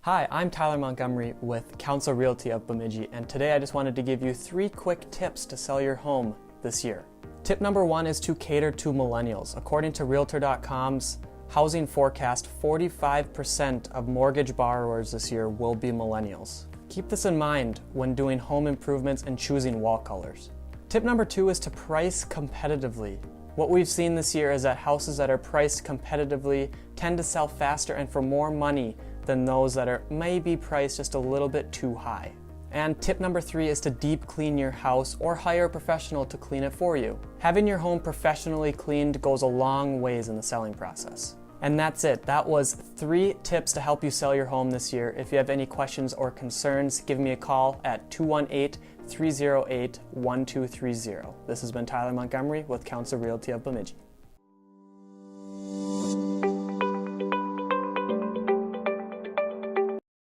Hi, I'm Tyler Montgomery with Realty of Bemidji, and today I just wanted to give you 3 quick tips to sell your home this year. Tip number 1 is to cater to millennials. According to Realtor.com's housing forecast, 45% of mortgage borrowers this year will be millennials. Keep this in mind when doing home improvements and choosing wall colors. Tip number 2 is to price competitively. What we've seen this year is that houses that are priced competitively tend to sell faster and for more money than those that are maybe priced just a little bit too high. And tip number 3 is to deep clean your house or hire a professional to clean it for you. Having your home professionally cleaned goes a long ways in the selling process. And that's it. That was 3 tips to help you sell your home this year. If you have any questions or concerns, give me a call at 218-308-1230. This has been Tyler Montgomery with Realty of Bemidji.